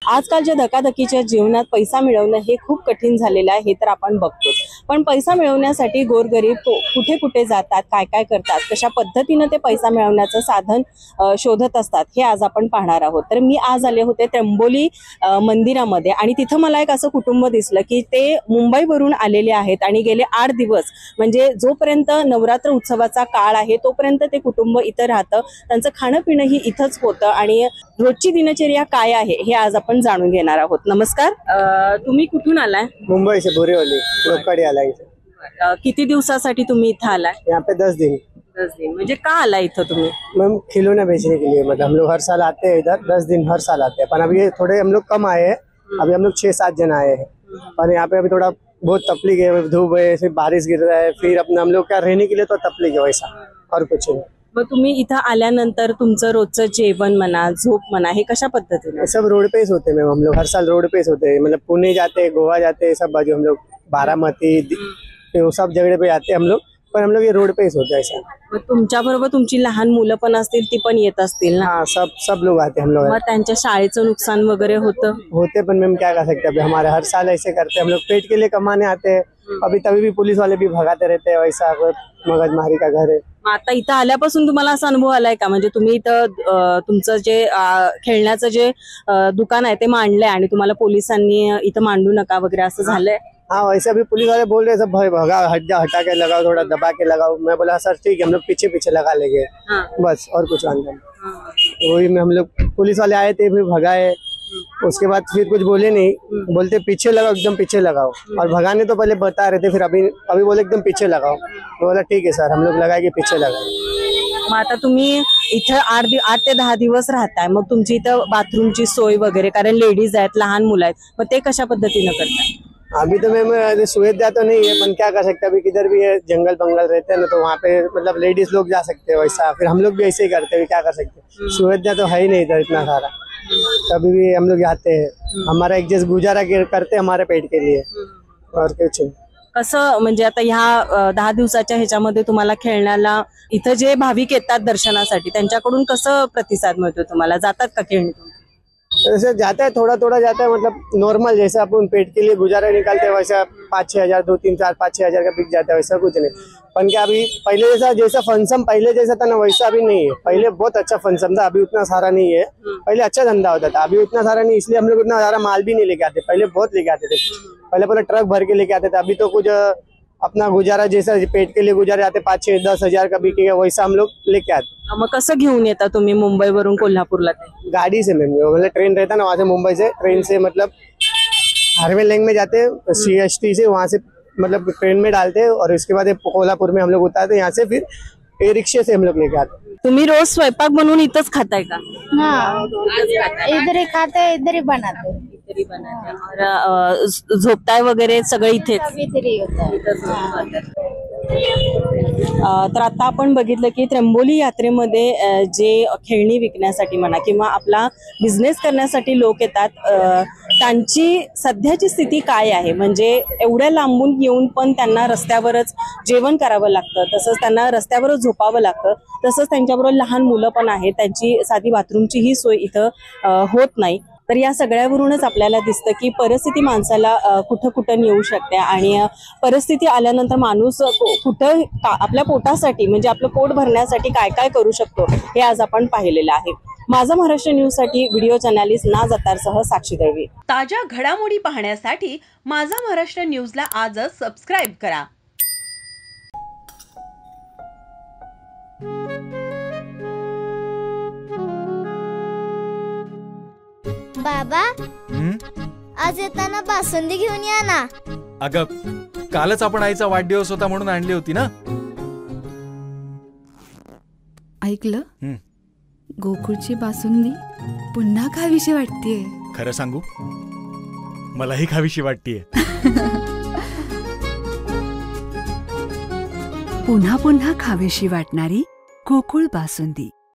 आजकालच्या धकाधकीच्या जीवनात पैसा मिळवणं हे खूप कठीण झालेलं आहे, हे तर आपण बघतोच। पण पैसा मिळवण्यासाठी गोरगरीब कुठे कुठे जातात, काय काय करतात, कशा पद्धतीने ते पैसा मिळवण्याचं साधन शोधत असतात, हे आज आपण पाहणार आहोत। तर मी आज आले होते त्र्यंबोली मंदिरामध्ये आणि तिथं मला एक असं कुटुंब दिसलं की ते मुंबईवरून आलेले आहेत आणि गेले 8 दिवस म्हणजे जोपर्यंत नवरात्र उत्सवाचा काळ आहे तोपर्यंत ते कुटुंब इथं राहतं, त्यांचं खाणं पिणं ही इथंच होतं आणि रोजची दिनचर्या काय आहे हे आज आपण जाणून घेणार आहोत। नमस्कार, तुम्ही कुठून आलाय? मुंबई से बोरीवली लोकड़ी आलाय। किती दिवसासाठी तुम्ही इथं आलाय? यहाँ पे 10 दिन। 10 दिन म्हणजे का आला इथं तुम्ही? मैम खिलौना बेचने के लिए, मतलब हम लोग हर साल आते हैं इधर, 10 दिन हर साल आते हैं, पर अभी थोड़े हम लोग कम आए हैं, अभी हम लोग 6-7 जन आए हैं। और यहाँ पे अभी थोड़ा बहुत तकलीफ है, धूप है, फिर बारिश गिर रहा है, फिर अपना हम लोग क्या रहने के लिए तो तकलीफ है वैसा, और कुछ नहीं। मग तुम्ही इथं आल्यानंतर तुमचं रोजचं जेवण म्हणा, झोप म्हणा, हे कशा पद्धतीने? सब रोड पे ही होते हैं मैम, हम लोग हर साल रोड पे ही होते हैं, मतलब पुणे जाते हैं, गोवा जाते हैं, सब बाजू हम लोग बारामती वो सब जगह पे जाते हैं हम लोग, पर हम लोग ये रोड पे ही होते हैं ऐसा। मग तुमच्या बरोबर तुमची लहान मुलं पण असतील, ती पण येत असतील ना? हाँ, सब लोग आते हैं हम लोग। मग त्यांच्या शाळेचं नुकसान वगैरे होते पर मैम क्या कर सकते हैं, अभी हमारे हर साल ऐसे करते हैं हम लोग, पेट के लिए कमाने आते हैं, अभी तभी भी पुलिस वाले भी भगाते रहते हैं, वैसा मगजमारी का घर है। आता इथं आल्यापासून तुम्हाला असा अनुभव आलाय का, म्हणजे तुम्ही इथं तुमचं जे खेळण्याचं जे दुकान आहे ते मांडलंय आणि तुम्हाला पोलिसांनी इथं मांडू नका वगैरे असं झालंय? हाँ, वैसे अभी पुलिस वाले बोल रहे सब भाई भगाओ, हटा के लगाओ, थोड़ा दबा के लगाओ। मैं बोला सर ठीक है, हम लोग पीछे पीछे लगा लेंगे। बस और कुछ आंदोलन वही में हम लोग, पुलिस वाले आए थे, फिर भगाए, उसके बाद फिर कुछ बोले नहीं, बोलते पीछे लगाओ, एकदम पीछे लगाओ, और भगाने तो पहले बता रहे थे, फिर अभी बोले एकदम पीछे लगाओ। तो बोला ठीक है सर, हम लोग लगाएंगे, पीछे लगाए। मग आता तुम्ही इथं 8 ते 10 दिवस राहताय, मग तुमची इथं बाथरूमची सोय वगैरे, कारण लेडीज आहेत, लहान मुलं आहेत, मग ते कशा पद्धतीनं करताय? अभी तो मैम सुविधा तो नहीं है, पर क्या कर सकते हैं, अभी किधर भी है जंगल बंगल रहते हैं ना, तो वहाँ पे मतलब लेडीज लोग जा सकते हैं वैसा, फिर हम लोग भी ऐसे ही करते हैं, क्या कर सकते हैं, सुविधा तो है ही नहीं इधर इतना सारा, तभी भी हम लोग जाते हैं, हमारा एक जैसे गुजारा करते हैं हमारे पेट के लिए, और कुछ नहीं। कसं म्हणजे आता ह्या 10 दिवसाच्या ह्याच्यामध्ये तुम्हाला खेळण्याला इथं जे भाविक येतात दर्शनासाठी त्यांच्याकडून कसं प्रतिसाद मिळतो तुम्हाला? जातात का खेळणे? वैसे जाता है, थोड़ा थोड़ा जाता है, मतलब नॉर्मल जैसे अपन पेट के लिए गुजारा निकालते हैं वैसा 5-6 हजार, 2-3, 4, 5-6 हजार का बिक जाता है, वैसा कुछ नहीं। पर क्या अभी पहले जैसा फंक्शन पहले जैसा था ना, वैसा अभी नहीं है। पहले बहुत अच्छा फंक्शन था, अभी उतना सारा नहीं है। पहले अच्छा धंधा होता था, अभी उतना सारा नहीं, इसलिए हम लोग उतना सारा माल भी नहीं लेके आते, पहले बहुत लेके आते थे, पहले ट्रक भर के लेके आते थे। अभी तो कुछ अपना गुजारा जैसा पेट के लिए गुजारे आते, 5-6-10 हजार का बिकेगा वैसा हम लोग लेके आते। मग कसं घेऊन येता तुम्ही मुंबईवरून कोल्हापूरला? गाड़ी से मैम, मतलब ट्रेन रहता ना, वहाँ से मुंबई से ट्रेन से, मतलब हाईवे लाइन में जाते हैं CST से, वहाँ से मतलब ट्रेन में डालते हैं, और उसके बाद कोल्हापुर में हम लोग उतारते हैं, यहाँ से फिर रिक्शे से हम लोग लेके आते हैं। तुम्ही रोज स्वयंपाक बनवून इथंच खाताय का? हाँ, इधर ही खाते हैं, इधर ही बनाते हैं, और झोपताय वगैरे सगळं इथेच? इधर ही होता है। तर आता आपण बघितलं की त्र्यंबोली यात्रेमध्ये जे खेळणी विकण्यासाठी म्हणा किंवा आपला बिझनेस करण्यासाठी लोक येतात, त्यांची सध्याची स्थिती काय आहे, म्हणजे एवढ्या लांबून येऊन पण त्यांना रस्त्यावरच जेवण करावं लागतं, तसंच त्यांना रस्त्यावरच झोपावं लागतं, तसंच त्यांच्याबरोबर लहान मुलं पण आहेत, त्यांची साधी बाथरूमची ही सोय इथं होत नाही। तर या सगळ्यावरूनच आपल्याला दिसतं की परिस्थिती माणसाला कुठं कुठं नेऊ शकते आणि परिस्थिती आल्यानंतर माणूस कुठं आपल्या पोटासाठी म्हणजे आपलं पोट भरण्यासाठी काय काय करू शकतो हे आज आपण पाहिलेलं आहे। माझा महाराष्ट्र न्यूज साठी व्हिडिओ जर्नलिस्ट ना जतारसह साक्षी दळवी। ताज्या घडामोडी पाहण्यासाठी माझा महाराष्ट्र न्यूजला आजच सबस्क्राइब करा। बाबा, आज येताना बासुंदी घेऊन या ना। अगं, कालच आपण आईचा वाढदिवस होता म्हणून आणली होती ना। ऐकलं, गोकुळची बासुंदी पुन्हा खावीशी वाटतेय। खरं सांगू, मलाही खावीशी वाटतेय। पुन्हा पुन्हा खावीशी वाटणारी गोकुळ बासुंदी।